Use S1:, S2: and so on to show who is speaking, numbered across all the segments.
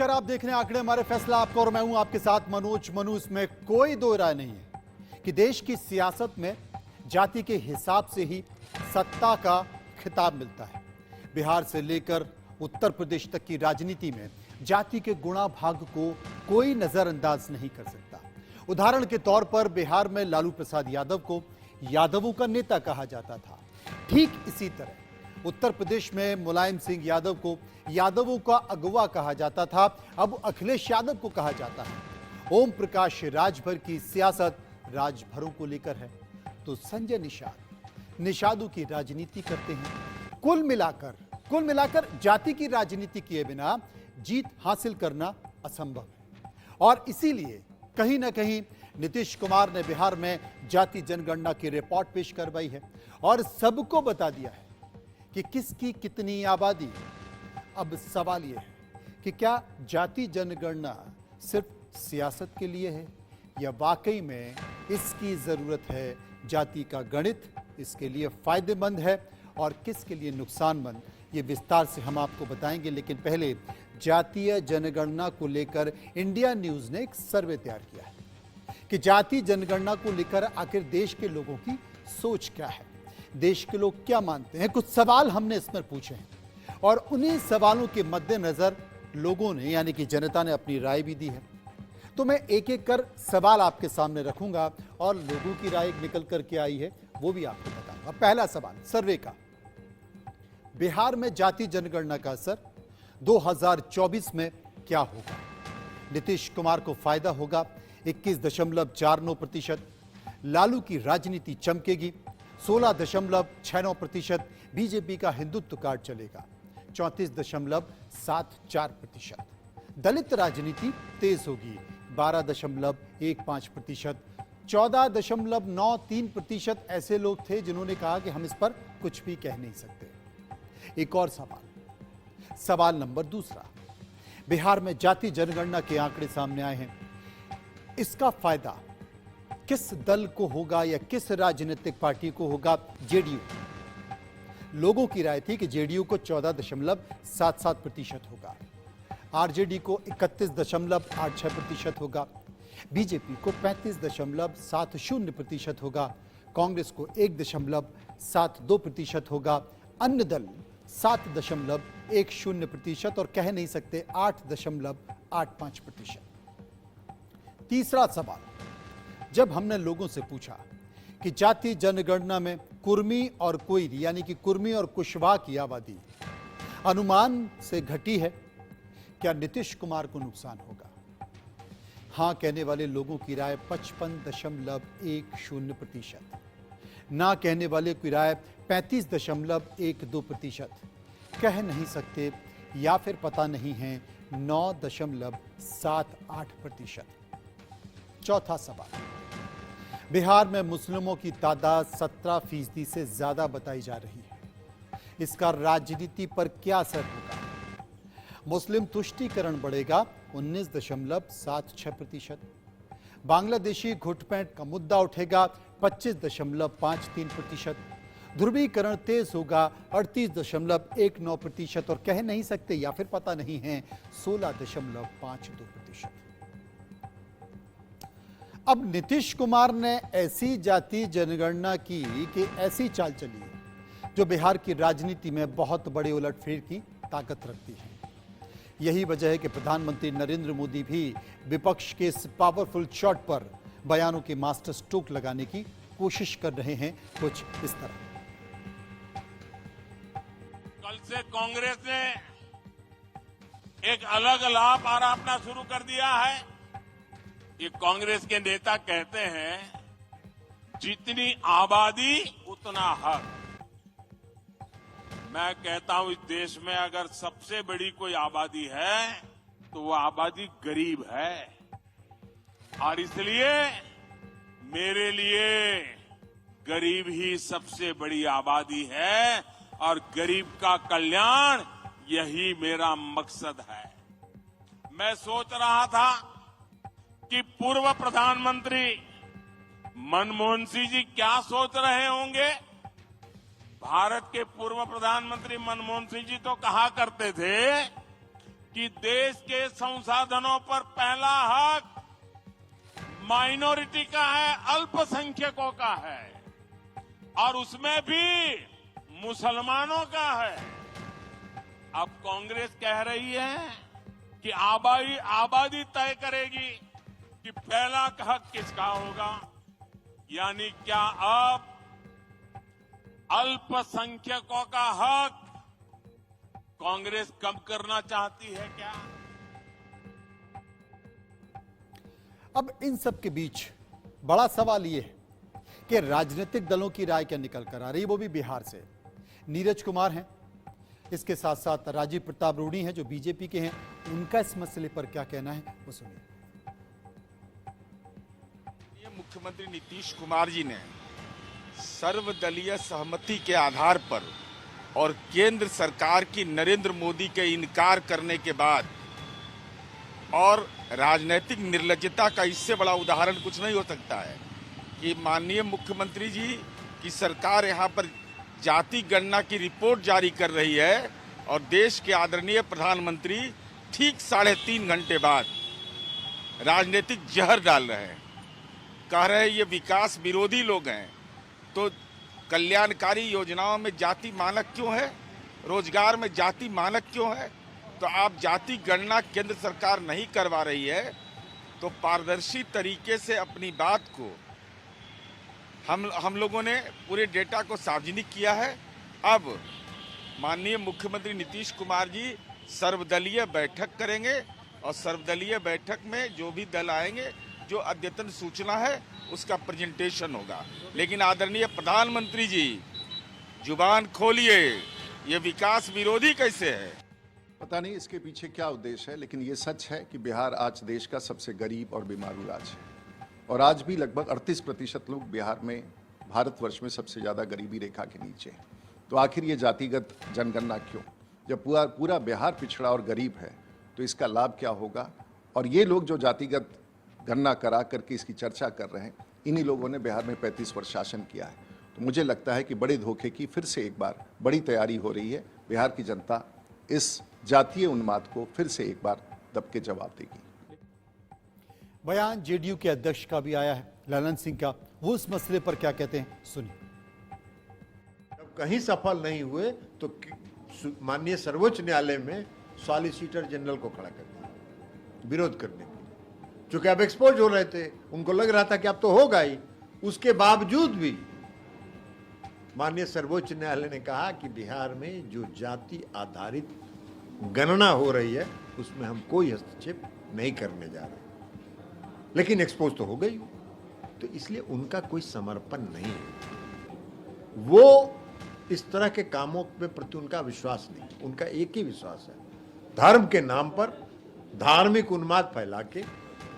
S1: नमस्कार, आप देख रहे हैं आंकड़े हमारे फैसला आपका और मैं हूं आपके साथ मनोज। इसमें कोई दो राय नहीं है कि देश की सियासत में जाति के हिसाब से ही सत्ता का खिताब मिलता है। बिहार से लेकर उत्तर प्रदेश तक की राजनीति में जाति के गुणा भाग को कोई नजरअंदाज नहीं कर सकता। उदाहरण के तौर पर बिहार में लालू प्रसाद यादव को यादवों का नेता कहा जाता था। ठीक इसी तरह उत्तर प्रदेश में मुलायम सिंह यादव को यादवों का अगवा कहा जाता था, अब अखिलेश यादव को कहा जाता है। ओम प्रकाश राजभर की सियासत राजभरों को लेकर है, तो संजय निषादों की राजनीति करते हैं। कुल मिलाकर जाति की राजनीति किए बिना जीत हासिल करना असंभव है। और इसीलिए कहीं ना कहीं नीतीश कुमार ने बिहार में जाति जनगणना की रिपोर्ट पेश करवाई है और सबको बता दिया है कि किसकी कितनी आबादी है। अब सवाल यह है कि क्या जाति जनगणना सिर्फ सियासत के लिए है या वाकई में इसकी जरूरत है। जाति का गणित इसके लिए फायदेमंद है और किसके लिए नुकसानमंद, ये विस्तार से हम आपको बताएंगे। लेकिन पहले जातीय जनगणना को लेकर इंडिया न्यूज ने एक सर्वे तैयार किया है कि जाति जनगणना को लेकर आखिर देश के लोगों की सोच क्या है, देश के लोग क्या मानते हैं। कुछ सवाल हमने इसमें पूछे हैं और उन्हीं सवालों के मद्देनजर लोगों ने यानी कि जनता ने अपनी राय भी दी है। तो मैं एक एक कर सवाल आपके सामने रखूंगा और लोगों की राय निकल करके आई है वो भी आपको बताऊंगा। पहला सवाल सर्वे का, बिहार में जाति जनगणना का असर 2024 में क्या होगा। नीतीश कुमार को फायदा होगा 21.49%, लालू की राजनीति चमकेगी 16.69%, बीजेपी का हिंदुत्व कार्ड चलेगा 34.74%, दलित राजनीति तेज होगी 12.15%, 14.93% ऐसे लोग थे जिन्होंने कहा कि हम इस पर कुछ भी कह नहीं सकते। एक और सवाल नंबर दूसरा, बिहार में जाति जनगणना के आंकड़े सामने आए हैं, इसका फायदा किस दल को होगा या किस राजनीतिक पार्टी को होगा। जेडीयू, लोगों की राय थी कि जेडीयू को 14.77% होगा, आरजेडी को 31.86% होगा, बीजेपी को 35.70% होगा, कांग्रेस को 1.72% होगा, अन्य दल 7.10% और कह नहीं सकते 8.85%। तीसरा सवाल, जब हमने लोगों से पूछा कि जाति जनगणना में कुर्मी और कोयरी यानी कि कुर्मी और कुशवाहा की आबादी अनुमान से घटी है, क्या नीतीश कुमार को नुकसान होगा। हां कहने वाले लोगों की राय 55.10%, ना कहने वाले की राय 35.12%, कह नहीं सकते या फिर पता नहीं है 9.78%। चौथा सवाल, बिहार में मुस्लिमों की तादाद 17% से ज्यादा बताई जा रही है, इसका राजनीति पर क्या असर होगा। मुस्लिम तुष्टीकरण बढ़ेगा 19.76%, बांग्लादेशी घुटपैठ का मुद्दा उठेगा 25.53%, ध्रुवीकरण तेज होगा 38.19% और कह नहीं सकते या फिर पता नहीं है 16.52%। अब नीतीश कुमार ने ऐसी जाति जनगणना की कि ऐसी चाल चली है जो बिहार की राजनीति में बहुत बड़े उलटफेर की ताकत रखती है। यही वजह है कि प्रधानमंत्री नरेंद्र मोदी भी विपक्ष के इस पावरफुल शॉट पर बयानों के मास्टर स्ट्रोक लगाने की कोशिश कर रहे हैं, कुछ इस तरह।
S2: कल से कांग्रेस ने एक अलग लाभ आरोपना शुरू कर दिया है। ये कांग्रेस के नेता कहते हैं जितनी आबादी उतना हक। मैं कहता हूं इस देश में अगर सबसे बड़ी कोई आबादी है तो वो आबादी गरीब है और इसलिए मेरे लिए गरीब ही सबसे बड़ी आबादी है और गरीब का कल्याण यही मेरा मकसद है। मैं सोच रहा था कि पूर्व प्रधानमंत्री मनमोहन सिंह जी क्या सोच रहे होंगे। भारत के पूर्व प्रधानमंत्री मनमोहन सिंह जी तो कहा करते थे कि देश के संसाधनों पर पहला हक माइनॉरिटी का है, अल्पसंख्यकों का है, और उसमें भी मुसलमानों का है। अब कांग्रेस कह रही है कि आबादी तय करेगी कि पहला हक किसका होगा। यानी क्या अब अल्पसंख्यकों का हक कांग्रेस कम करना चाहती है क्या?
S1: अब इन सब के बीच बड़ा सवाल यह है कि राजनीतिक दलों की राय क्या निकल कर आ रही है, वो भी बिहार से। नीरज कुमार हैं, इसके साथ साथ राजीव प्रताप रूडी हैं जो बीजेपी के हैं, उनका इस मसले पर क्या कहना है वो सुनिए।
S3: मुख्यमंत्री नीतीश कुमार जी ने सर्वदलीय सहमति के आधार पर और केंद्र सरकार की नरेंद्र मोदी के इनकार करने के बाद, और राजनीतिक निर्लज्जता का इससे बड़ा उदाहरण कुछ नहीं हो सकता है कि माननीय मुख्यमंत्री जी की सरकार यहाँ पर जाति गणना की रिपोर्ट जारी कर रही है और देश के आदरणीय प्रधानमंत्री ठीक 3.5 घंटे बाद राजनीतिक जहर डाल रहे हैं। कह रहे हैं ये विकास विरोधी लोग हैं। तो कल्याणकारी योजनाओं में जाति मानक क्यों है, रोजगार में जाति मानक क्यों है? तो आप जाति गणना केंद्र सरकार नहीं करवा रही है, तो पारदर्शी तरीके से अपनी बात को हम लोगों ने पूरे डेटा को सार्वजनिक किया है। अब माननीय मुख्यमंत्री नीतीश कुमार जी सर्वदलीय बैठक करेंगे और सर्वदलीय बैठक में जो भी दल आएंगे, जो अद्यतन सूचना है उसका प्रेजेंटेशन होगा। लेकिन आदरणीय प्रधानमंत्री जी जुबान खोलिए, ये विकास विरोधी कैसे है?
S4: पता नहीं इसके पीछे क्या उद्देश्य है, लेकिन ये सच है कि बिहार आज देश का सबसे गरीब और बीमारू राज्य है। और आज भी लगभग 38% लोग बिहार में भारतवर्ष में सबसे ज़्यादा गरीबी रेखा के नीचे हैं। तो आखिर ये जातिगत जनगणना क्यों? जब पूरा बिहार पिछड़ा और गरीब है तो इसका लाभ क्या होगा? और ये लोग जो जातिगत गणना करा करके इसकी चर्चा कर रहे हैं, इन्हीं लोगों ने बिहार में 35 वर्ष शासन किया है। तो मुझे लगता है कि बड़े धोखे की फिर से एक बार बड़ी तैयारी हो रही है। बिहार की जनता इस जातीय उन्माद को फिर से एक बार दब के जवाब देगी।
S1: बयान जेडीयू के अध्यक्ष का भी आया है, ललन सिंह का। वो इस मसले पर क्या कहते हैं सुनिए।
S5: जब कहीं सफल नहीं हुए तो माननीय सर्वोच्च न्यायालय में सॉलिसिटर जनरल को खड़ा कर दिया विरोध करने के लिए, चूंकि अब एक्सपोज हो रहे थे, उनको लग रहा था कि अब तो होगा ही। उसके बावजूद भी माननीय सर्वोच्च न्यायालय ने कहा कि बिहार में जो जाति आधारित गणना हो रही है उसमें हम कोई हस्तक्षेप नहीं करने जा रहे। लेकिन एक्सपोज तो हो गई, तो इसलिए उनका कोई समर्पण नहीं है। वो इस तरह के कामों में प्रति उनका विश्वास नहीं, उनका एक ही विश्वास है, धर्म के नाम पर धार्मिक उन्माद फैला के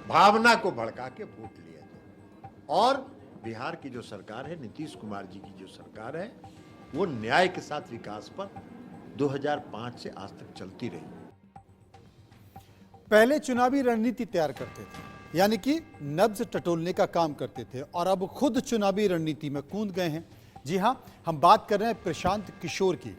S5: भावना को भड़का के वोट लिया जाए। और बिहार की जो सरकार है, नीतीश कुमार जी की जो सरकार है, वो न्याय के साथ विकास पर 2005 से आज तक चलती रही।
S1: पहले चुनावी रणनीति तैयार करते थे, यानी कि नब्ज टटोलने का काम करते थे, और अब खुद चुनावी रणनीति में कूद गए हैं। जी हां, हम बात कर रहे हैं प्रशांत किशोर की,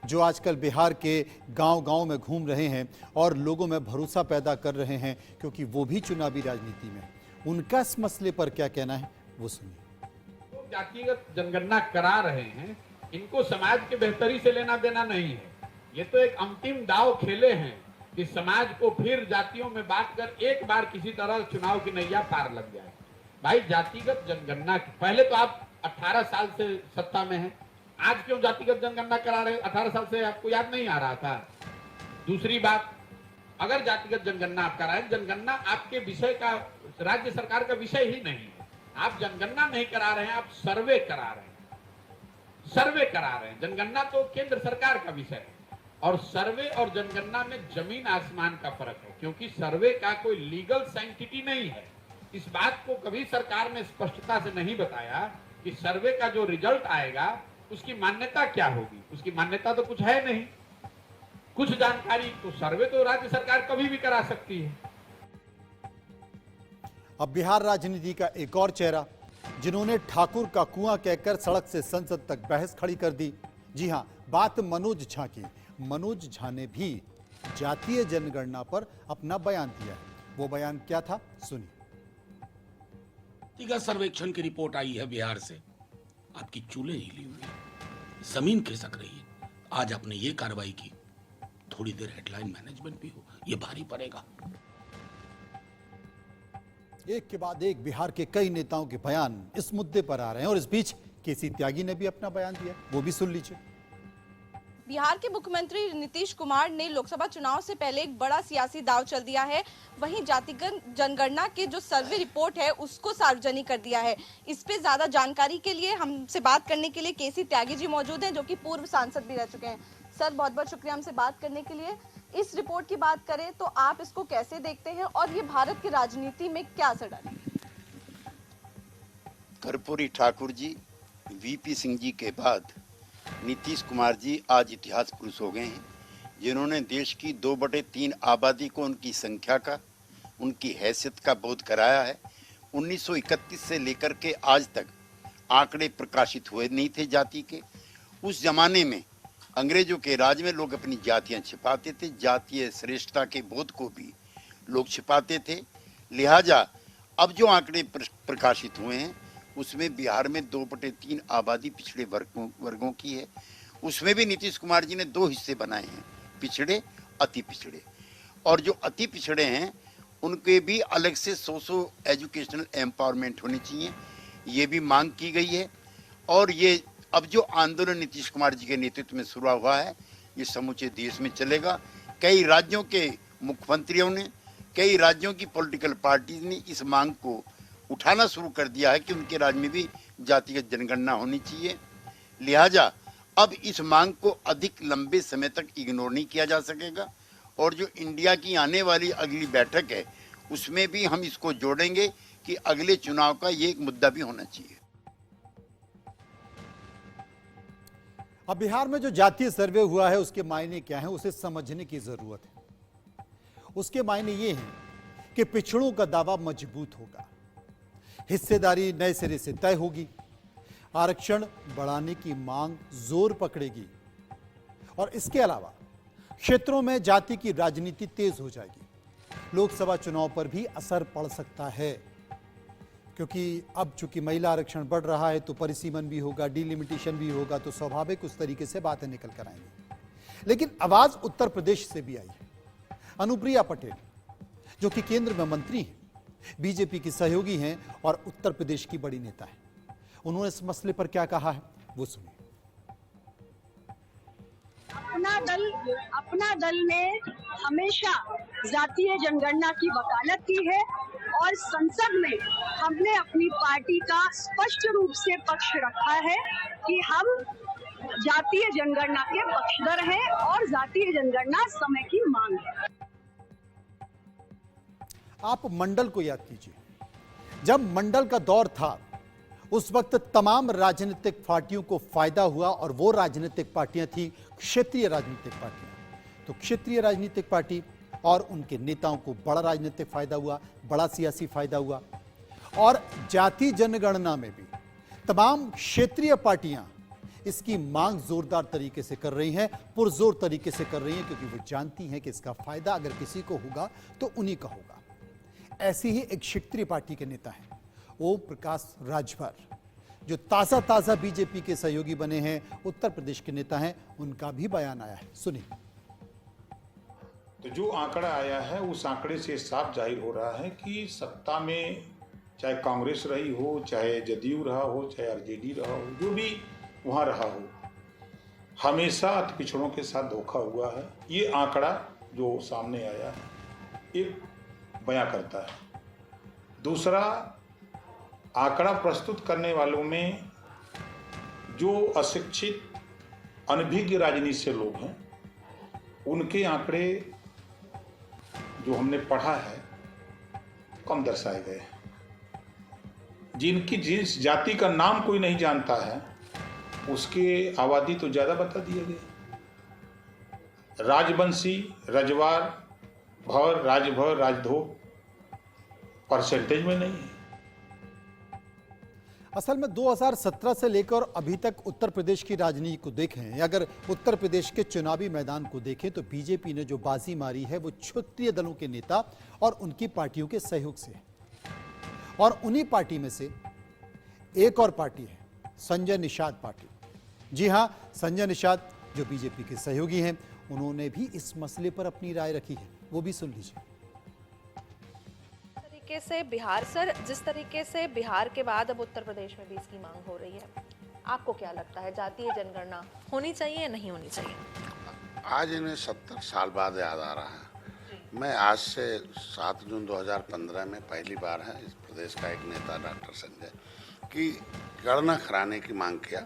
S1: जो आजकल बिहार के गांव-गांव में घूम रहे हैं और लोगों में भरोसा पैदा कर रहे हैं, क्योंकि वो भी चुनावी राजनीति में। उनका इस मसले पर क्या कहना है वो सुनिए।
S6: जातिगत जनगणना करा रहे हैं, इनको समाज के बेहतरी से लेना देना नहीं है। ये तो एक अंतिम दांव खेले हैं कि समाज को फिर जातियों में बांटकर एक बार किसी तरह चुनाव की नैया पार लग जाए। भाई, जातिगत जनगणना पहले तो आप 18 साल से सत्ता में हैं, आज क्यों जातिगत जनगणना करा रहे? 18 साल से आपको याद नहीं आ रहा था? दूसरी बात, अगर जातिगत जनगणना आप करा रहे, जनगणना आपके विषय का, राज्य सरकार का विषय ही नहीं है। आप जनगणना नहीं करा रहे हैं, आप सर्वे करा रहे हैं। सर्वे करा रहे हैं, जनगणना तो केंद्र सरकार का विषय है। और सर्वे और जनगणना में जमीन आसमान का फर्क है, क्योंकि सर्वे का कोई लीगल साइंटिटी नहीं है। इस बात को कभी सरकार ने स्पष्टता से नहीं बताया कि सर्वे का जो रिजल्ट आएगा उसकी मान्यता क्या होगी। उसकी मान्यता तो कुछ है नहीं, कुछ जानकारी। तो सर्वे तो राज्य सरकार कभी भी करा सकती है।
S1: अब बिहार राजनीति का एक और चेहरा, जिन्होंने ठाकुर का कुआं कहकर सड़क से संसद तक बहस खड़ी कर दी। जी हां, बात मनोज झा की। मनोज झा ने भी जातीय जनगणना पर अपना बयान दिया है। वो बयान क्या था, सुनिए।
S7: व्यक्तिगत सर्वेक्षण की रिपोर्ट आई है बिहार से, आपकी चूल्हे हिली हुई है, जमीन खिसक रही है। आज आपने ये कार्रवाई की, थोड़ी देर हेडलाइन मैनेजमेंट भी हो, ये भारी पड़ेगा।
S1: एक के बाद एक बिहार के कई नेताओं के बयान इस मुद्दे पर आ रहे हैं और इस बीच केसी त्यागी ने भी अपना बयान दिया, वो भी सुन लीजिए।
S8: बिहार के मुख्यमंत्री नीतीश कुमार ने लोकसभा चुनाव से पहले एक बड़ा सियासी दांव चल दिया है। वहीं जातिगत जनगणना के जो सर्वे रिपोर्ट है उसको सार्वजनिक कर दिया है। इस पे ज्यादा जानकारी के लिए हमसे बात करने के लिए केसी त्यागी जी मौजूद हैं, जो कि पूर्व सांसद भी रह चुके हैं। सर, बहुत बहुत शुक्रिया हमसे बात करने के लिए। इस रिपोर्ट की बात करें तो आप इसको कैसे देखते हैं और ये भारत की राजनीति में क्या असर डालेगी?
S9: कर्पूरी ठाकुर जी, वीपी सिंह जी के बाद नीतीश कुमार जी आज इतिहास पुरुष हो गए हैं, जिन्होंने देश की 2/3 आबादी को उनकी संख्या का, उनकी हैसियत का बोध कराया है। 1931 से लेकर के आज तक आंकड़े प्रकाशित हुए नहीं थे जाति के। उस जमाने में अंग्रेजों के राज में लोग अपनी जातियां छिपाते थे, जातीय श्रेष्ठता के बोध को भी लोग छिपाते थे। लिहाजा अब जो आंकड़े प्रकाशित हुए हैं उसमें बिहार में 2/3 आबादी पिछड़े वर्गों की है। उसमें भी नीतीश कुमार जी ने 2 हिस्से बनाए हैं, पिछड़े, अति पिछड़े। और जो अति पिछड़े हैं उनके भी अलग से सोशो एजुकेशनल एम्पावरमेंट होनी चाहिए, ये भी मांग की गई है। और ये अब जो आंदोलन नीतीश कुमार जी के नेतृत्व में शुरू हुआ है, ये समूचे देश में चलेगा। कई राज्यों के मुख्यमंत्रियों ने, कई राज्यों की पॉलिटिकल पार्टीज ने इस मांग को उठाना शुरू कर दिया है कि उनके राज्य में भी जातिगत जनगणना होनी चाहिए। लिहाजा अब इस मांग को अधिक लंबे समय तक इग्नोर नहीं किया जा सकेगा और जो इंडिया की आने वाली अगली बैठक है उसमें भी हम इसको जोड़ेंगे कि अगले चुनाव का ये एक मुद्दा भी होना चाहिए।
S1: अब बिहार में जो जातीय सर्वे हुआ है उसके मायने क्या हैं, उसे समझने की जरूरत है। उसके मायने ये हैं कि पिछड़ों का दावा मजबूत होगा, हिस्सेदारी नए सिरे से तय होगी, आरक्षण बढ़ाने की मांग जोर पकड़ेगी और इसके अलावा क्षेत्रों में जाति की राजनीति तेज हो जाएगी। लोकसभा चुनाव पर भी असर पड़ सकता है, क्योंकि अब चूंकि महिला आरक्षण बढ़ रहा है तो परिसीमन भी होगा, डिलिमिटेशन भी होगा, तो स्वाभाविक उस तरीके से बातें निकल कर आएंगी। लेकिन आवाज उत्तर प्रदेश से भी आई है। अनुप्रिया पटेल, जो कि केंद्र में मंत्री हैं, बीजेपी की सहयोगी हैं और उत्तर प्रदेश की बड़ी नेता हैं, उन्होंने इस मसले पर क्या कहा है वो सुनिए।
S10: अपना दल ने हमेशा जातीय जनगणना की वकालत की है और संसद में हमने अपनी पार्टी का स्पष्ट रूप से पक्ष रखा है कि हम जातीय जनगणना के पक्षधर हैं और जातीय जनगणना समय की मांग है।
S1: आप मंडल को याद कीजिए, जब मंडल का दौर था उस वक्त तमाम राजनीतिक पार्टियों को फायदा हुआ और वो राजनीतिक पार्टियां थी क्षेत्रीय राजनीतिक पार्टियां। तो क्षेत्रीय राजनीतिक पार्टी और उनके नेताओं को बड़ा राजनीतिक फायदा हुआ, बड़ा सियासी फायदा हुआ। और जाति जनगणना में भी तमाम क्षेत्रीय पार्टियां इसकी मांग जोरदार तरीके से कर रही हैं, पुरजोर तरीके से कर रही हैं, क्योंकि वो जानती हैं कि इसका फायदा अगर किसी को होगा तो उन्हीं का होगा। ऐसी ही एक क्षेत्रीय पार्टी के नेता हैं ओम प्रकाश राजभर, जो ताजा बीजेपी के सहयोगी बने हैं, उत्तर प्रदेश के नेता हैं। उनका भी बयान आया है, सुनिए।
S11: तो जो आंकड़ा आया है उस आंकड़े से साफ जाहिर हो रहा है कि सत्ता में चाहे कांग्रेस रही हो, चाहे जदयू रहा हो, चाहे आरजेडी रहा हो, जो भी वहां रहा हो, हमेशा अति पिछड़ों के साथ धोखा हुआ है। ये आंकड़ा जो सामने आया है एक बयां करता है। दूसरा, आंकड़ा प्रस्तुत करने वालों में जो अशिक्षित, अनभिज्ञ राजनीति से लोग हैं, उनके आंकड़े जो हमने पढ़ा है कम दर्शाए गए हैं। जिस जाति का नाम कोई नहीं जानता है उसके आबादी तो ज्यादा बता दिए गए। राजवंशी, रजवार, भर, राजभर, राजधोक परसेंटेज में नहीं है।
S1: असल में 2017 से लेकर अभी तक उत्तर प्रदेश की राजनीति को देखें या अगर उत्तर प्रदेश के चुनावी मैदान को देखें तो बीजेपी ने जो बाजी मारी है वो क्षेत्रीय दलों के नेता और उनकी पार्टियों के सहयोग से है। और उन्हीं पार्टी में से एक और पार्टी है संजय निषाद पार्टी। जी हां, संजय निषाद जो बीजेपी के सहयोगी हैं, उन्होंने भी इस मसले पर अपनी राय रखी है, वो भी सुन लीजिए।
S12: से बिहार, सर, जिस तरीके से बिहार के बाद अब उत्तर प्रदेश में भी इसकी मांग हो रही है, आपको क्या लगता है जातीय जनगणना होनी चाहिए या नहीं होनी चाहिए?
S7: आज इन्हें 70 साल बाद याद आ रहा है। मैं आज से 7 जून 2015 में पहली बार है इस प्रदेश का एक नेता डॉक्टर संजय की गणना कराने की मांग किया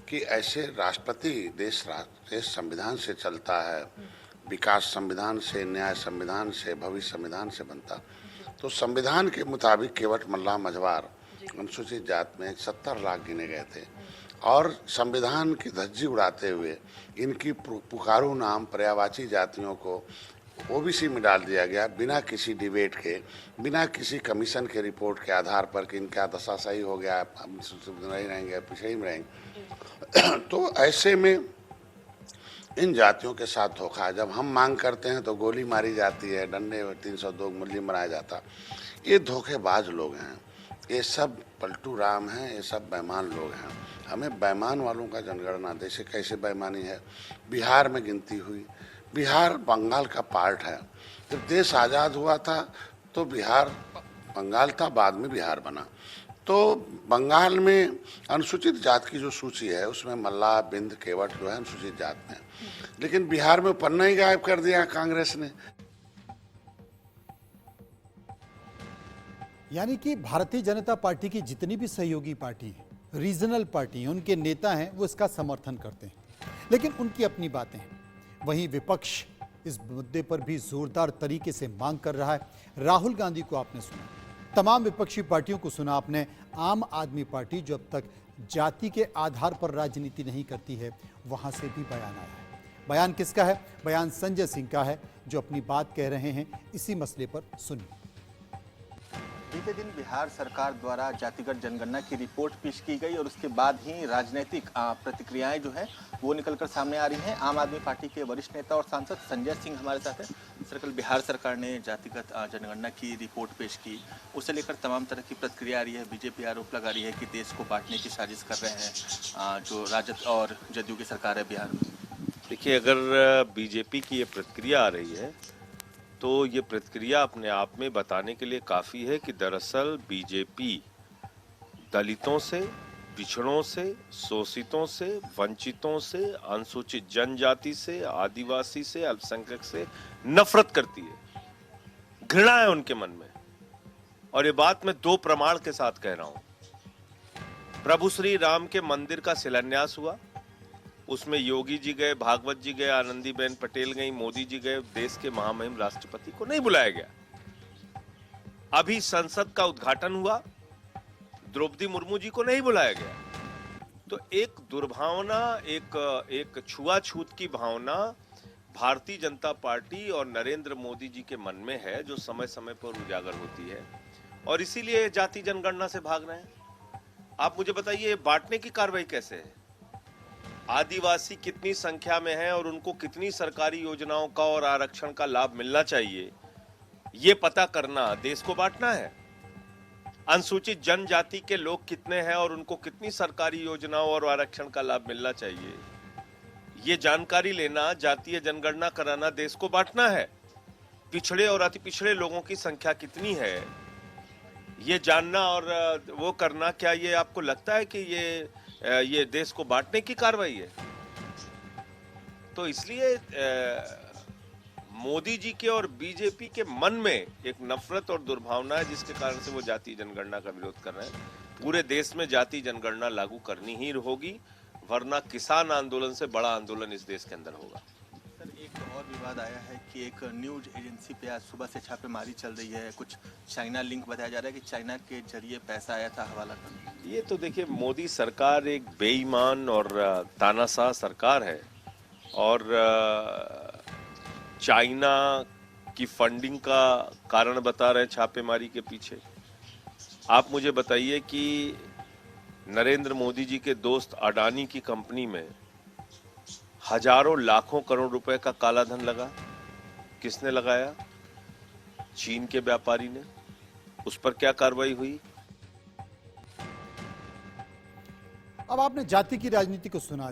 S7: कि ऐसे राष्ट्रपति देश संविधान से चलता है, विकास संविधान से, न्याय संविधान से, भविष्य संविधान से बनता। तो संविधान के मुताबिक केवट मल्लाह मझवार अनुसूचित जात में 70 लाख गिने गए थे और संविधान की धज्जी उड़ाते हुए इनकी पुकारू नाम पर्यायवाची जातियों को ओबीसी में डाल दिया गया, बिना किसी डिबेट के, बिना किसी कमीशन के रिपोर्ट के आधार पर कि इनका दशा सही हो गया, हम नहीं रहेंगे, पिछड़े में रहेंगे। तो ऐसे में इन जातियों के साथ धोखा है। जब हम मांग करते हैं तो गोली मारी जाती है, डंडे 302 मूल्य बनाया जाता। ये धोखेबाज लोग हैं, ये सब पलटू राम हैं, ये सब बेईमान लोग हैं। हमें बेईमान वालों का जनगणना, जैसे कैसे बेईमानी है, बिहार में गिनती हुई। बिहार बंगाल का पार्ट है। जब देश आज़ाद हुआ था तो बिहार बंगाल था, बाद में बिहार बना। तो बंगाल में अनुसूचित जात की जो सूची है उसमें मल्लाह, बिंद, केवट जो है अनुसूचित जात में, लेकिन बिहार में पन्ना ही गायब कर दिया कांग्रेस ने।
S1: यानी कि भारतीय जनता पार्टी की जितनी भी सहयोगी पार्टी है, रीजनल पार्टी, उनके नेता हैं, वो इसका समर्थन करते हैं, लेकिन उनकी अपनी बातें हैं। वहीं विपक्ष इस मुद्दे पर भी जोरदार तरीके से मांग कर रहा है। राहुल गांधी को आपने सुना, तमाम विपक्षी पार्टियों को सुना आपने। आम आदमी पार्टी जो अब तक जाति के आधार पर राजनीति नहीं करती है, वहां से भी बयान आया है। बयान किसका है? बयान संजय सिंह का है, जो अपनी बात कह रहे हैं इसी मसले पर। सुनिए।
S13: बीते दिन बिहार सरकार द्वारा जातिगत जनगणना की रिपोर्ट पेश की गई और उसके बाद ही राजनीतिक प्रतिक्रियाएं जो है वो निकलकर सामने आ रही हैं। आम आदमी पार्टी के वरिष्ठ नेता और सांसद संजय सिंह हमारे साथ हैं। सर, कल बिहार सरकार ने जातिगत जनगणना की रिपोर्ट पेश की, उसे लेकर तमाम तरह की प्रतिक्रिया आ रही है। बीजेपी आरोप लगा रही है कि देश को बांटने की साजिश कर रहे हैं जो राजद और जदयू की सरकार है बिहार में।
S14: देखिए, अगर बीजेपी की ये प्रतिक्रिया आ रही है तो ये प्रतिक्रिया अपने आप में बताने के लिए काफ़ी है कि दरअसल बीजेपी दलितों से, पिछड़ों से, शोषितों से, वंचितों से, अनुसूचित जनजाति से, आदिवासी से, अल्पसंख्यक से नफरत करती है, घृणा है उनके मन में। और ये बात मैं 2 प्रमाण के साथ कह रहा हूं। प्रभु श्री राम के मंदिर का शिलान्यास हुआ, उसमें योगी जी गए, भागवत जी गए, आनंदीबेन पटेल गई, मोदी जी गए, देश के महामहिम राष्ट्रपति को नहीं बुलाया गया। अभी संसद का उद्घाटन हुआ, द्रौपदी मुर्मू जी को नहीं बुलाया गया। तो एक दुर्भावना, एक छुआछूत की भावना भारतीय जनता पार्टी और नरेंद्र मोदी जी के मन में है, जो समय समय पर उजागर होती है, और इसीलिए जाति जनगणना से भाग रहे हैं। आप मुझे बताइए, बांटने की कार्रवाई कैसे है? आदिवासी कितनी संख्या में है और उनको कितनी सरकारी योजनाओं का और आरक्षण का लाभ मिलना चाहिए, ये पता करना देश को बांटना है। अनुसूचित जनजाति के लोग कितने हैं और उनको कितनी सरकारी योजनाओं और आरक्षण का लाभ मिलना चाहिए, ये जानकारी लेना, जातीय जनगणना कराना देश को बांटना है। पिछड़े और अति पिछड़े लोगों की संख्या कितनी है, ये जानना और वो करना, क्या ये आपको लगता है कि ये देश को बांटने की कार्रवाई है? तो इसलिए मोदी जी के और बीजेपी के मन में एक नफरत और दुर्भावना है, जिसके कारण से वो जाति जनगणना का विरोध कर रहे हैं। पूरे देश में जाति जनगणना लागू करनी ही होगी, वरना किसान आंदोलन से बड़ा आंदोलन इस देश के अंदर होगा।
S13: सर, एक और विवाद आया है कि एक न्यूज एजेंसी पे आज सुबह से छापेमारी चल रही है, कुछ चाइना लिंक बताया जा रहा है कि चाइना के जरिए पैसा आया था हवाला कर।
S14: ये तो देखिए, मोदी सरकार एक बेईमान और तानाशाह सरकार है, और चाइना की फंडिंग का कारण बता रहे हैं छापेमारी के पीछे। आप मुझे बताइए कि नरेंद्र मोदी जी के दोस्त अडानी की कंपनी में हजारों लाखों करोड़ रुपए का काला धन लगा। किसने लगाया? चीन के व्यापारी ने। उस पर क्या कार्रवाई हुई?
S1: अब आपने जाति की राजनीति को सुना।